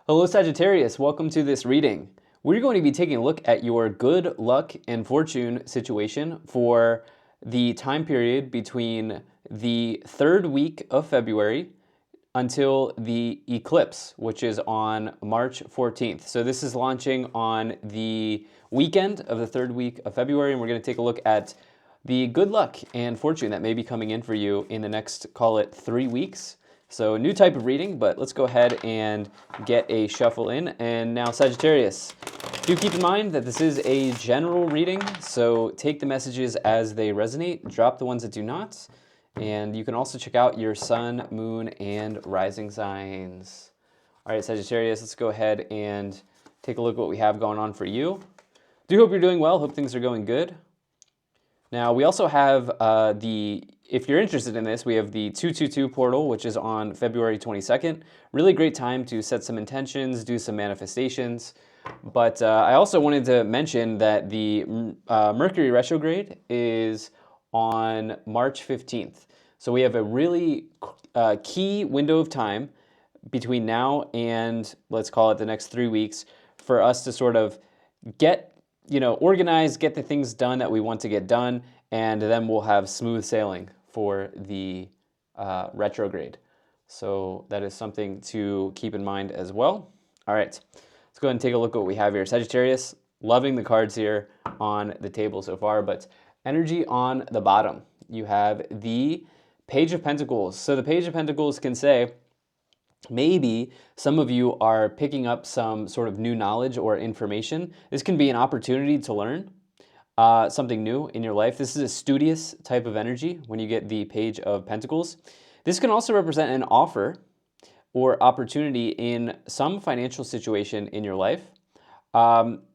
Hello Sagittarius, welcome to this reading. We're going to be taking a look at your good luck and fortune situation for the time period between the third week of February until the eclipse, which is on March 14th. So this is launching on the weekend of the third week of February, and we're going to take a look at the good luck and fortune that may be coming in for you in the next, call it 3 weeks. So new type of reading, but let's go ahead and get a shuffle in. And now Sagittarius, do keep in mind that this is a general reading, so take the messages as they resonate, drop the ones that do not. And you can also check out your sun, moon, and rising signs. All right, Sagittarius, let's go ahead and take a look at what we have going on for you. Do hope you're doing well, hope things are going good. Now, we also have if you're interested in this, we have the 222 portal, which is on February 22nd. Really great time to set some intentions, do some manifestations. But I also wanted to mention that the Mercury retrograde is on March 15th. So we have a really key window of time between now and, let's call it the next 3 weeks, for us to sort of get organize, get the things done that we want to get done, and then we'll have smooth sailing for the retrograde. So that is something to keep in mind as well. All right, let's go ahead and take a look at what we have here. Sagittarius, loving the cards here on the table so far, but energy on the bottom. You have the Page of Pentacles. So the Page of Pentacles can say, maybe some of you are picking up some sort of new knowledge or information. This can be an opportunity to learn something new in your life. This is a studious type of energy when you get the Page of Pentacles. This can also represent an offer or opportunity in some financial situation in your life.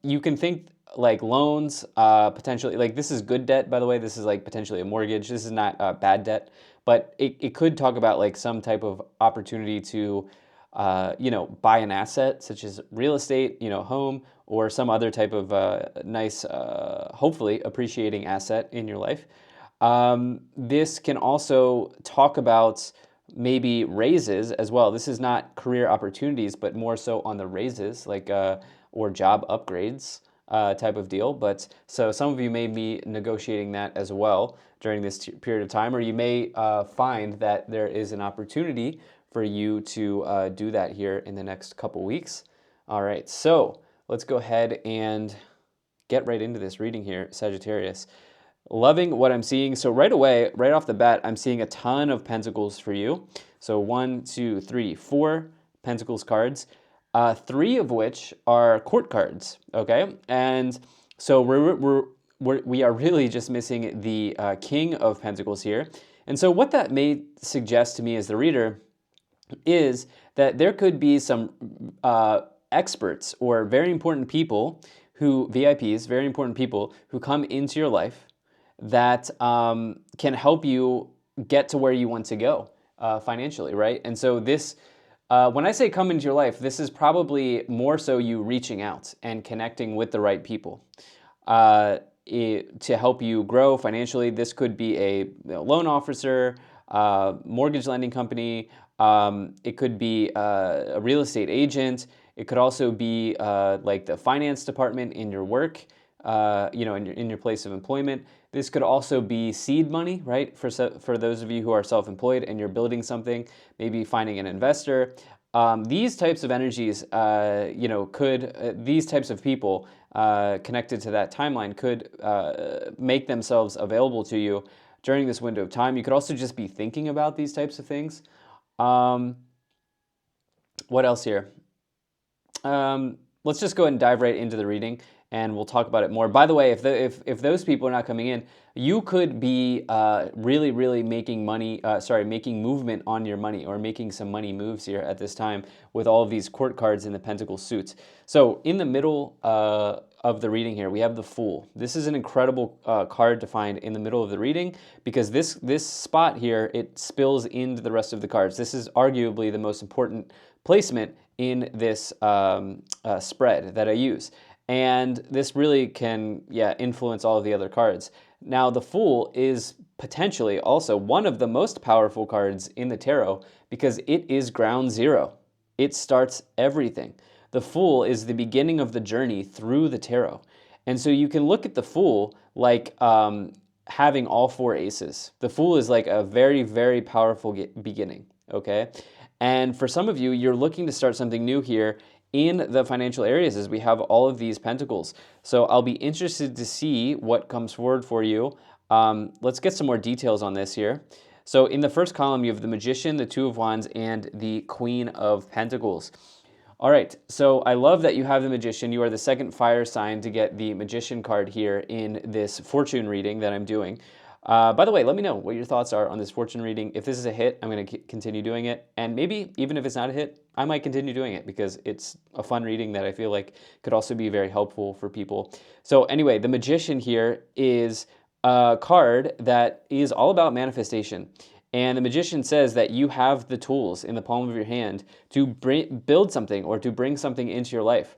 You can think like loans, potentially, like this is good debt, by the way. This is like potentially a mortgage. This is not bad debt. But it could talk about like some type of opportunity to, buy an asset such as real estate, home, or some other type of nice, hopefully appreciating asset in your life. This can also talk about maybe raises as well. This is not career opportunities, but more so on the raises, like or job upgrades type of deal. But so some of you may be negotiating that as well during this period of time, or you may find that there is an opportunity for you to do that here in the next couple weeks. All right, so let's go ahead and get right into this reading here, Sagittarius. Loving what I'm seeing. So right away, right off the bat, I'm seeing a ton of Pentacles for you. So 1, 2, 3, 4 Pentacles cards, 3 of which are court cards, okay? And so we are really just missing the King of Pentacles here. And so what that may suggest to me as the reader is that there could be some experts or very important people VIPs, very important people who come into your life that can help you get to where you want to go financially, right? And so this, when I say come into your life, this is probably more so you reaching out and connecting with the right people to help you grow financially. This could be a loan officer, mortgage lending company. It could be a real estate agent. It could also be like the finance department in your work, in your place of employment. This could also be seed money, right? For those of you who are self-employed and you're building something, maybe finding an investor. These types of energies, these types of people connected to that timeline could make themselves available to you during this window of time. You could also just be thinking about these types of things. What else here? Let's just go ahead and dive right into the reading, and we'll talk about it more. By the way, if those people are not coming in, you could be really making making movement on your money, or making some money moves here at this time with all of these court cards in the Pentacle suits. So in the middle of the reading here, we have the Fool. This is an incredible card to find in the middle of the reading, because this spot here, it spills into the rest of the cards. This is arguably the most important placement in this spread that I use. And this really can, influence all of the other cards. Now, the Fool is potentially also one of the most powerful cards in the tarot because it is ground zero. It starts everything. The Fool is the beginning of the journey through the tarot. And so you can look at the Fool like having all four aces. The Fool is like a very, very powerful beginning, okay? And for some of you, you're looking to start something new here in the financial areas as we have all of these pentacles. So I'll be interested to see what comes forward for you. Let's get some more details on this here. So in the first column, you have the Magician, the Two of Wands, and the Queen of Pentacles. All right, so I love that you have the Magician. You are the second fire sign to get the Magician card here in this fortune reading that I'm doing. By the way, let me know what your thoughts are on this fortune reading. If this is a hit, I'm going to continue doing it. And maybe even if it's not a hit, I might continue doing it because it's a fun reading that I feel like could also be very helpful for people. So anyway, the Magician here is a card that is all about manifestation. And the Magician says that you have the tools in the palm of your hand to build something or to bring something into your life.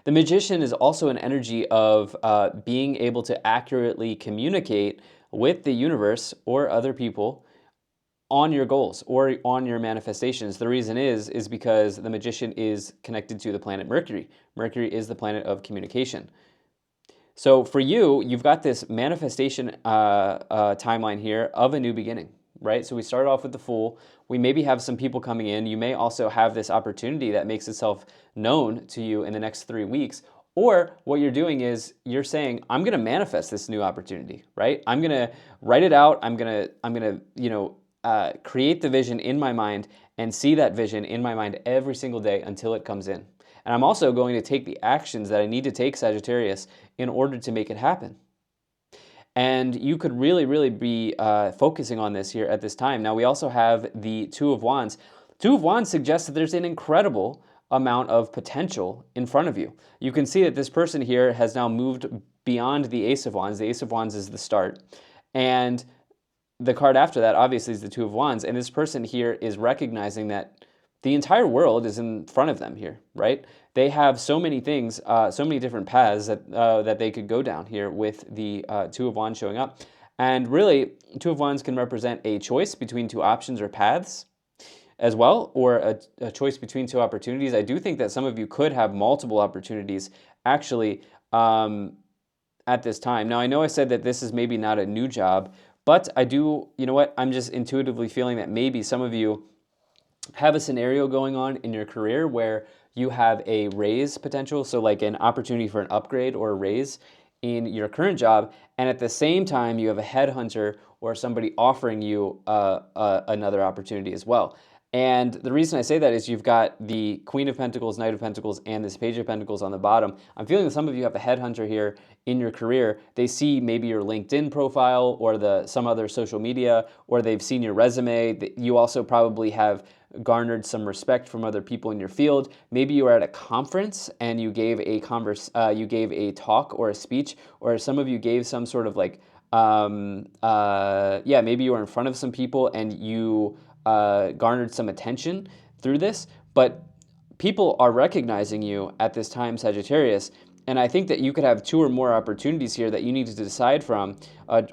The Magician is also an energy of being able to accurately communicate with the universe or other people on your goals or on your manifestations. The reason is because the Magician is connected to the planet Mercury. Mercury is the planet of communication. So for you, you've got this manifestation timeline here of a new beginning, right? So we started off with the Fool. We maybe have some people coming in. You may also have this opportunity that makes itself known to you in the next 3 weeks. Or what you're doing is you're saying, I'm going to manifest this new opportunity, right? I'm going to write it out. I'm going to create the vision in my mind and see that vision in my mind every single day until it comes in. And I'm also going to take the actions that I need to take, Sagittarius, in order to make it happen. And you could really, really be focusing on this here at this time. Now, we also have the Two of Wands. Two of Wands suggests that there's an incredible amount of potential in front of you. You can see that this person here has now moved beyond the Ace of Wands. The Ace of Wands is the start. And the card after that, obviously, is the Two of Wands. And this person here is recognizing that the entire world is in front of them here, right? They have so many things, so many different paths that they could go down here with the Two of Wands showing up. And really, Two of Wands can represent a choice between two options or paths as well, or a choice between two opportunities. I do think that some of you could have multiple opportunities actually at this time. Now, I know I said that this is maybe not a new job, but I do, you know what, I'm just intuitively feeling that maybe some of you have a scenario going on in your career where you have a raise potential, so like an opportunity for an upgrade or a raise in your current job, and at the same time you have a headhunter or somebody offering you another opportunity as well. And the reason I say that is you've got the Queen of Pentacles, Knight of Pentacles, and this Page of Pentacles on the bottom. I'm feeling that some of you have a headhunter here in your career. They see maybe your LinkedIn profile or some other social media, or they've seen your resume. You also probably have garnered some respect from other people in your field. Maybe you were at a conference and you gave a talk or a speech, or some of you gave some sort of like, maybe you were in front of some people and you garnered some attention through this, but people are recognizing you at this time, Sagittarius, and I think that you could have two or more opportunities here that you need to decide from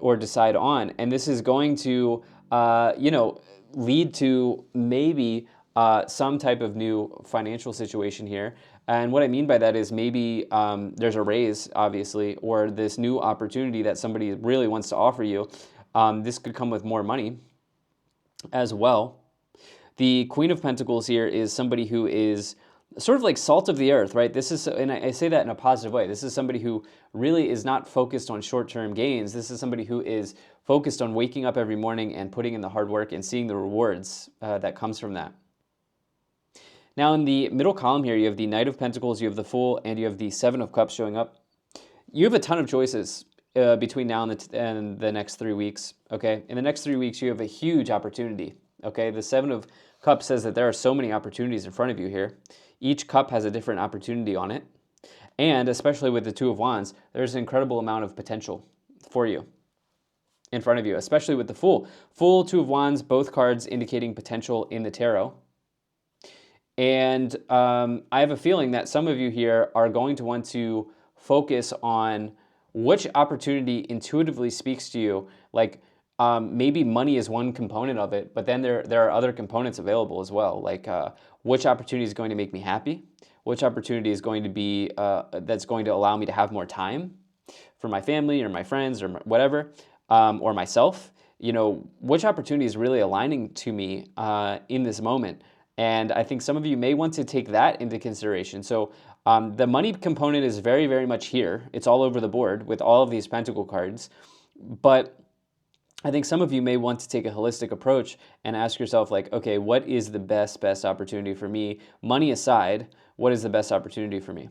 or decide on, and this is going to, lead to maybe some type of new financial situation here. And what I mean by that is maybe there's a raise, obviously, or this new opportunity that somebody really wants to offer you. This could come with more money as well. The Queen of Pentacles here is somebody who is sort of like salt of the earth, right? This is, and I say that in a positive way. This is somebody who really is not focused on short-term gains. This is somebody who is focused on waking up every morning and putting in the hard work and seeing the rewards that comes from that. Now in the middle column here, you have the Knight of Pentacles, you have the Fool, and you have the Seven of Cups showing up. You have a ton of choices between now and the next 3 weeks, okay? In the next 3 weeks, you have a huge opportunity, okay? The Seven of Cups says that there are so many opportunities in front of you here. Each cup has a different opportunity on it. And especially with the Two of Wands, there's an incredible amount of potential for you in front of you, especially with the Fool. Fool, Two of Wands, both cards indicating potential in the tarot. And I have a feeling that some of you here are going to want to focus on which opportunity intuitively speaks to you. Like, maybe money is one component of it, but then there are other components available as well, like which opportunity is going to make me happy, which opportunity is going to be that's going to allow me to have more time for my family or my friends or whatever, or myself. You know, which opportunity is really aligning to me in this moment. And I think some of you may want to take that into consideration. So the money component is very, very much here. It's all over the board with all of these pentacle cards. But I think some of you may want to take a holistic approach and ask yourself, like, okay, what is the best opportunity for me? Money aside, what is the best opportunity for me?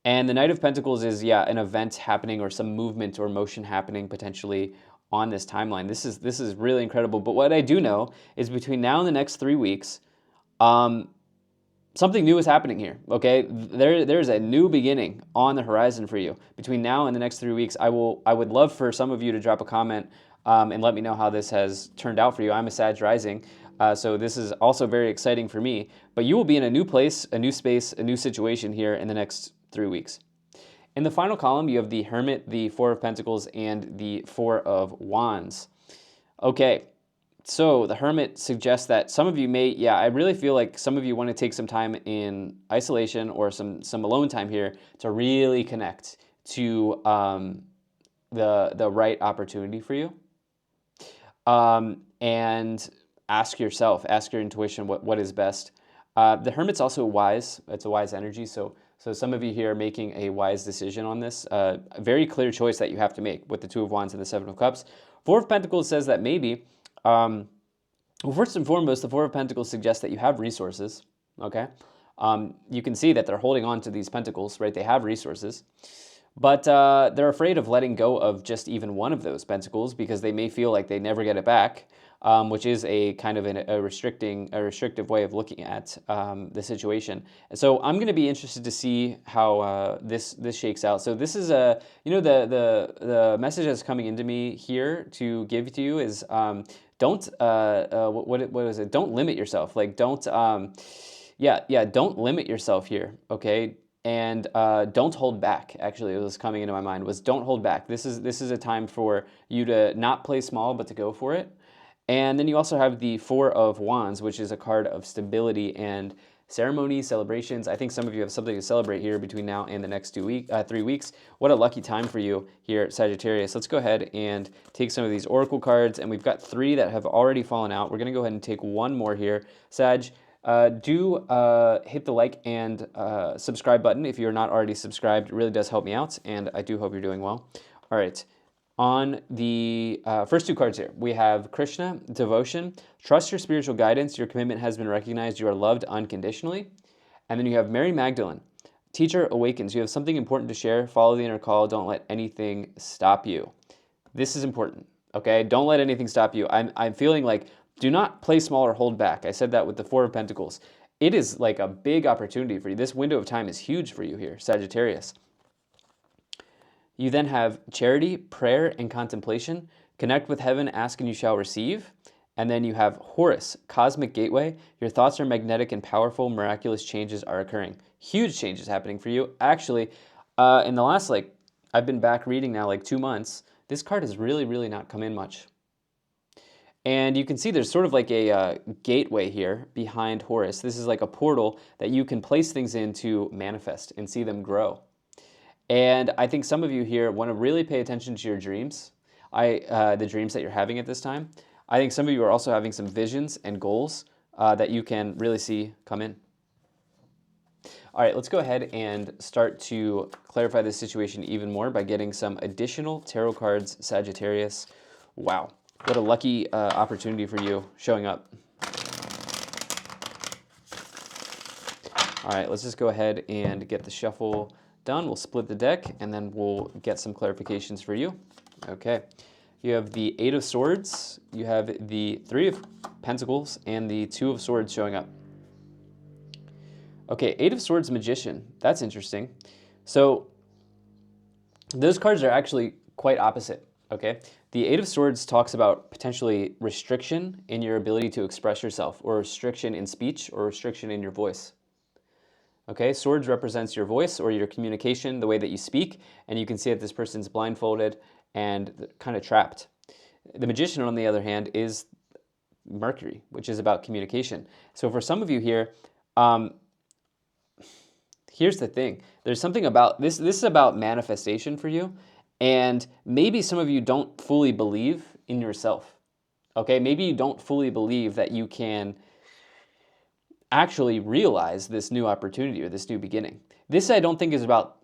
And the Knight of Pentacles is, yeah, an event happening or some movement or motion happening potentially on this timeline. This is really incredible. But what I do know is between now and the next 3 weeks, something new is happening here, okay? There's a new beginning on the horizon for you. Between now and the next 3 weeks, I would love for some of you to drop a comment and let me know how this has turned out for you. I'm a Sag rising, so this is also very exciting for me. But you will be in a new place, a new space, a new situation here in the next 3 weeks. In the final column, you have the Hermit, the Four of Pentacles, and the Four of Wands. Okay, so the Hermit suggests that some of you may, yeah, I really feel like some of you want to take some time in isolation or some alone time here to really connect to the right opportunity for you. And ask yourself, ask your intuition what is best. The Hermit's also wise. It's a wise energy, so some of you here are making a wise decision on this. A very clear choice that you have to make with the Two of Wands and the Seven of Cups. Four of Pentacles says that maybe, well, first and foremost, the Four of Pentacles suggests that you have resources, okay? You can see that they're holding on to these pentacles, right? They have resources. But they're afraid of letting go of just even one of those pentacles because they may feel like they never get it back, which is a kind of a restrictive way of looking at the situation. And so I'm going to be interested to see how this shakes out. So this is the message that's coming into me here to give to you is don't what is it? Don't limit yourself. Like don't don't limit yourself here. Okay. And don't hold back. Actually, it was coming into my mind was don't hold back. This is a time for you to not play small, but to go for it. And then you also have the Four of Wands, which is a card of stability and ceremony, celebrations. I think some of you have something to celebrate here between now and the next 3 weeks. What a lucky time for you here at Sagittarius. Let's go ahead and take some of these oracle cards, and we've got 3 that have already fallen out. We're going to go ahead and take one more here. Sag, do hit the like and subscribe button if you're not already subscribed. It really does help me out, and I do hope you're doing well. All right. On the first 2 cards here, we have Krishna, devotion. Trust your spiritual guidance. Your commitment has been recognized. You are loved unconditionally. And then you have Mary Magdalene. Teacher awakens. You have something important to share. Follow the inner call. Don't let anything stop you. This is important, okay? Don't let anything stop you. I'm feeling like do not play small or hold back. I said that with the Four of Pentacles. It is like a big opportunity for you. This window of time is huge for you here, Sagittarius. You then have charity, prayer, and contemplation. Connect with heaven, ask and you shall receive. And then you have Horus, cosmic gateway. Your thoughts are magnetic and powerful. Miraculous changes are occurring. Huge changes happening for you. Actually, in the last, I've been back reading now 2 months. This card has really, really not come in much. And you can see there's sort of like a gateway here behind Horus. This is like a portal that you can place things in to manifest and see them grow. And I think some of you here want to really pay attention to your dreams, the dreams that you're having at this time. I think some of you are also having some visions and goals that you can really see come in. All right, let's go ahead and start to clarify this situation even more by getting some additional tarot cards, Sagittarius. Wow, what a lucky opportunity for you showing up. All right, let's just go ahead and get the shuffle done. We'll split the deck and then we'll get some clarifications for you. Okay, you have the Eight of Swords, you have the Three of Pentacles, and the Two of Swords showing up. Okay, Eight of Swords, Magician. That's interesting. So those cards are actually quite opposite, okay? The Eight of Swords talks about potentially restriction in your ability to express yourself, or restriction in speech, or restriction in your voice. Okay, Swords represents your voice or your communication, the way that you speak, and you can see that this person's blindfolded and kind of trapped. The Magician, on the other hand, is Mercury, which is about communication. So for some of you here, here's the thing. There's something about this. This is about manifestation for you. And maybe some of you don't fully believe in yourself. Okay, maybe you don't fully believe that you can actually realize this new opportunity or this new beginning. This I don't think is about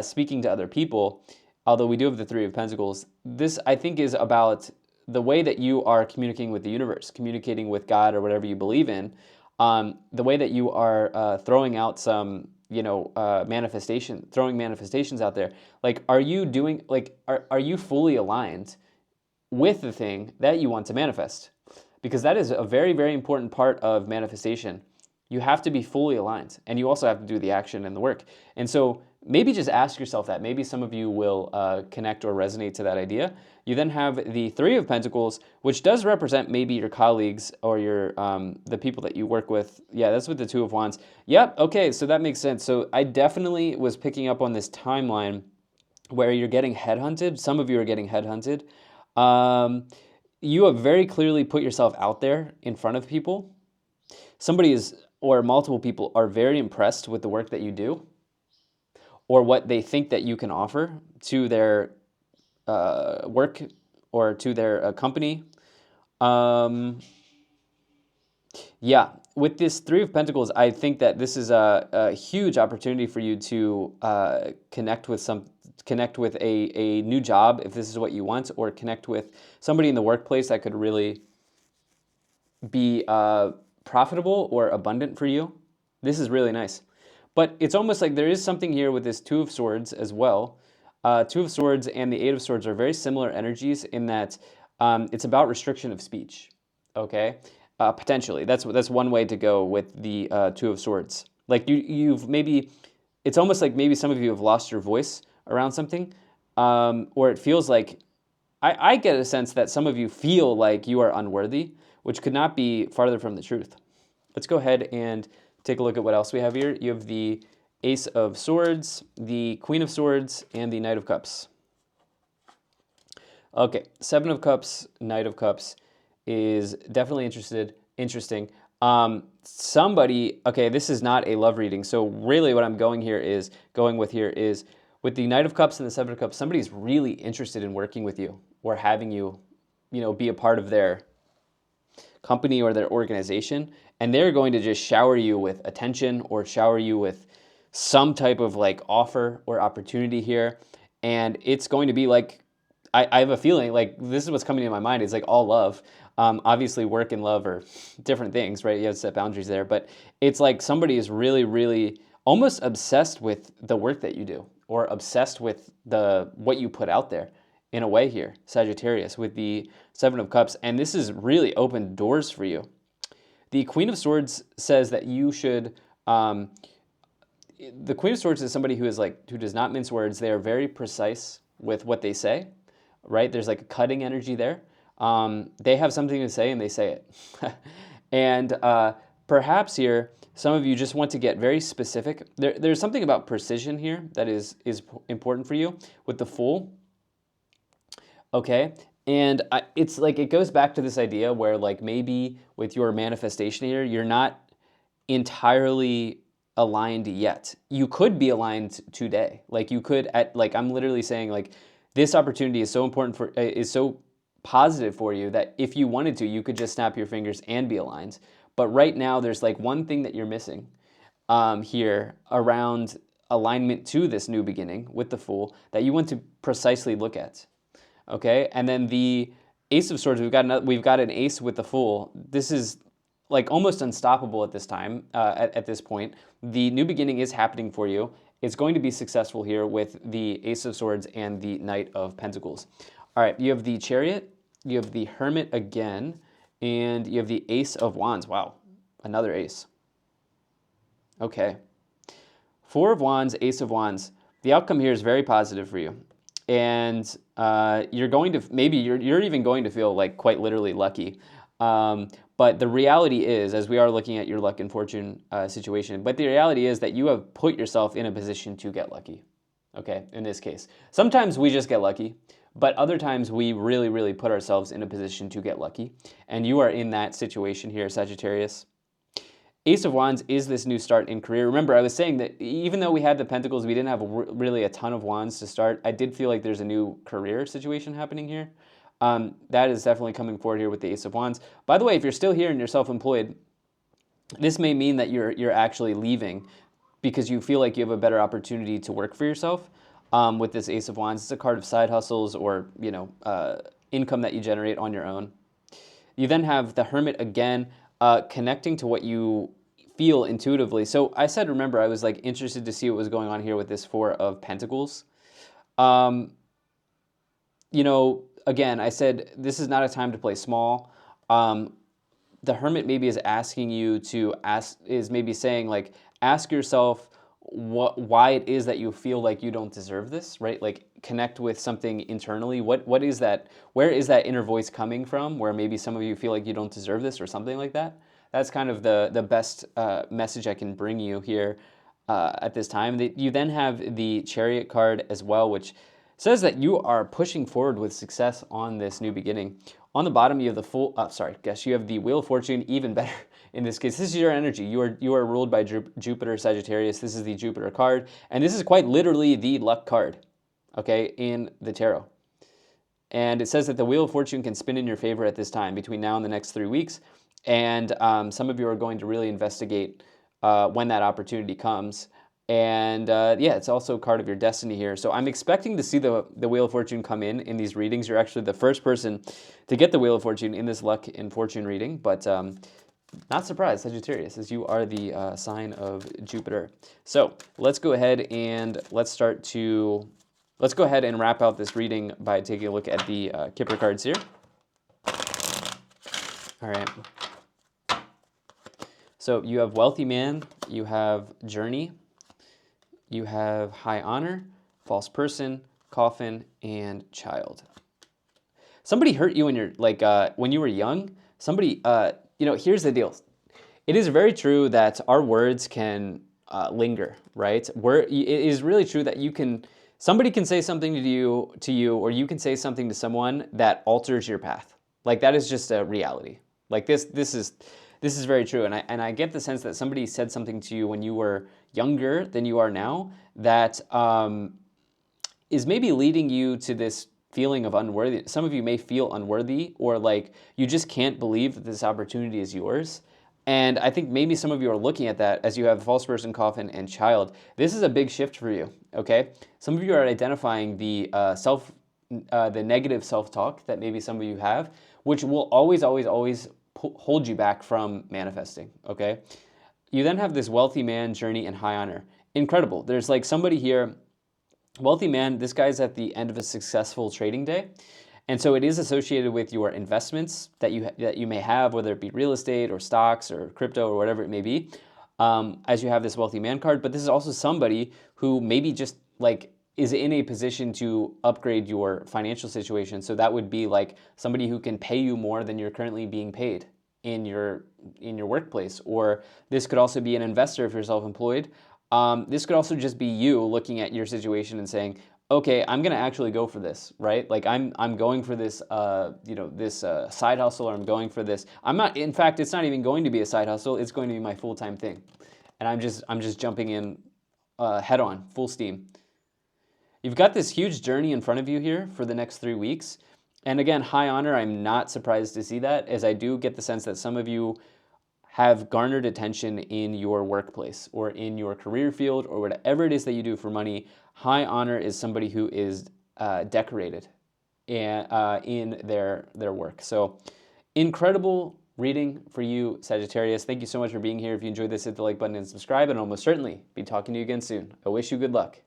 speaking to other people, although we do have the Three of Pentacles. This I think is about the way that you are communicating with the universe, communicating with God or whatever you believe in, the way that you are throwing out some, throwing manifestations out there. Like, are you doing, like, are you fully aligned with the thing that you want to manifest? Because that is a very, very important part of manifestation. You have to be fully aligned, and you also have to do the action and the work. And so maybe just ask yourself that. Maybe some of you will connect or resonate to that idea. You then have the Three of Pentacles, which does represent maybe your colleagues or your the people that you work with. Yeah, that's with the Two of Wands. Yep, okay, so that makes sense. So I definitely was picking up on this timeline where you're getting headhunted. Some of you are getting headhunted. You have very clearly put yourself out there in front of people. Somebody is, or multiple people are very impressed with the work that you do or what they think that you can offer to their work or to their company. Yeah, with this Three of Pentacles, I think that this is a huge opportunity for you to connect with a new job, if this is what you want, or connect with somebody in the workplace that could really be profitable or abundant for you. This is really nice. But it's almost like there is something here with this Two of Swords as well. Two of Swords and the Eight of Swords are very similar energies in that it's about restriction of speech, okay? Potentially. That's one way to go with the Two of Swords. Like you've maybe, it's almost like maybe some of you have lost your voice around something, or it feels like, I get a sense that some of you feel like you are unworthy, which could not be farther from the truth. Let's go ahead and take a look at what else we have here. You have the Ace of Swords, the Queen of Swords, and the Knight of Cups. Okay, Seven of Cups, Knight of Cups is definitely interesting. Somebody, okay, this is not a love reading, so really what I'm going with here is with the Knight of Cups and the Seven of Cups, somebody's really interested in working with you or having you, be a part of their company or their organization, and they're going to just shower you with attention or shower you with some type of like offer or opportunity here, and it's going to be like, I have a feeling like this is what's coming to my mind. It's like all love. Obviously, work and love are different things, right? You have to set boundaries there, but it's like somebody is really, really almost obsessed with the work that you do or obsessed with what you put out there in a way here, Sagittarius, with the Seven of Cups, and this has really opened doors for you. The Queen of Swords says that you should, the Queen of Swords is somebody who does not mince words. They are very precise with what they say, right? There's like a cutting energy there. They have something to say and they say it. And perhaps here, some of you just want to get very specific. There's something about precision here that is important for you with the Fool. Okay, and it's like it goes back to this idea where like maybe with your manifestation here, you're not entirely aligned yet. You could be aligned today. Like you could I'm literally saying like this opportunity is so important is so positive for you that if you wanted to, you could just snap your fingers and be aligned. But right now, there's like one thing that you're missing here around alignment to this new beginning with the Fool that you want to precisely look at. Okay, and then the Ace of Swords, we've got an Ace with the Fool. This is like almost unstoppable at this time, at this point. The new beginning is happening for you. It's going to be successful here with the Ace of Swords and the Knight of Pentacles. All right, you have the Chariot, you have the Hermit again, and you have the Ace of Wands. Wow, another Ace. Okay. Four of Wands, Ace of Wands. The outcome here is very positive for you. And you're going to, maybe you're even going to feel like quite literally lucky. But the reality is, as we are looking at your luck and fortune situation, but the reality is that you have put yourself in a position to get lucky, okay, in this case. Sometimes we just get lucky, But other times we really, really put ourselves in a position to get lucky. And you are in that situation here, Sagittarius. Ace of Wands is this new start in career. Remember, I was saying that even though we had the Pentacles, we didn't have really a ton of Wands to start. I did feel like there's a new career situation happening here. That is definitely coming forward here with the Ace of Wands. By the way, if you're still here and you're self-employed, this may mean that you're actually leaving because you feel like you have a better opportunity to work for yourself. With this Ace of Wands, it's a card of side hustles or income that you generate on your own. You then have the Hermit again, connecting to what you feel intuitively. So I said, remember, I was like interested to see what was going on here with this Four of Pentacles. Again, I said this is not a time to play small. The Hermit maybe is asking you to maybe saying like, ask yourself why it is that you feel like you don't deserve this, right? Like connect with something internally. What is that? Where is that inner voice coming from? Where maybe some of you feel like you don't deserve this or something like that. That's kind of the best message I can bring you here at this time. You then have the Chariot card as well, which says that you are pushing forward with success on this new beginning. On the bottom, you have you have the Wheel of Fortune, even better in this case. This is your energy. You are ruled by Jupiter, Sagittarius. This is the Jupiter card, and this is quite literally the luck card, okay, in the tarot. And it says that the Wheel of Fortune can spin in your favor at this time between now and the next 3 weeks, and some of you are going to really investigate when that opportunity comes. And it's also a card of your destiny here. So I'm expecting to see the Wheel of Fortune come in these readings. You're actually the first person to get the Wheel of Fortune in this luck and fortune reading, but not surprised, Sagittarius, as you are the sign of Jupiter. So let's go ahead and let's go ahead and wrap out this reading by taking a look at the Kipper cards here. All right. So you have Wealthy Man, you have Journey, you have High Honor, False Person, Coffin, and Child. Somebody hurt you when when you were young. Somebody, here's the deal. It is very true that our words can linger, right? It is really true that somebody can say something to you, or you can say something to someone that alters your path. Like that is just a reality. Like this is very true, and I get the sense that somebody said something to you when you were younger than you are now that is maybe leading you to this feeling of unworthy. Some of you may feel unworthy, or like you just can't believe that this opportunity is yours. And I think maybe some of you are looking at that as you have False Person, Coffin, and Child. This is a big shift for you, okay? Some of you are identifying the negative self-talk that maybe some of you have, which will always hold you back from manifesting, okay? You then have this Wealthy Man, Journey, and High Honor. Incredible. There's like somebody here, Wealthy Man, this guy's at the end of a successful trading day. And so it is associated with your investments that you may have, whether it be real estate or stocks or crypto or whatever it may be, as you have this Wealthy Man card. But this is also somebody who maybe just like is in a position to upgrade your financial situation. So that would be like somebody who can pay you more than you're currently being paid in your workplace. Or this could also be an investor if you're self-employed. This could also just be you looking at your situation and saying, okay, I'm gonna actually go for this, right? Like I'm going for this, side hustle, or I'm going for this. In fact, it's not even going to be a side hustle. It's going to be my full-time thing, and I'm just jumping in head on, full steam. You've got this huge journey in front of you here for the next 3 weeks. And again, High Honor, I'm not surprised to see that, as I do get the sense that some of you have garnered attention in your workplace or in your career field or whatever it is that you do for money. High Honor is somebody who is decorated in their work. So incredible reading for you, Sagittarius. Thank you so much for being here. If you enjoyed this, hit the like button and subscribe, and I'll most certainly be talking to you again soon. I wish you good luck.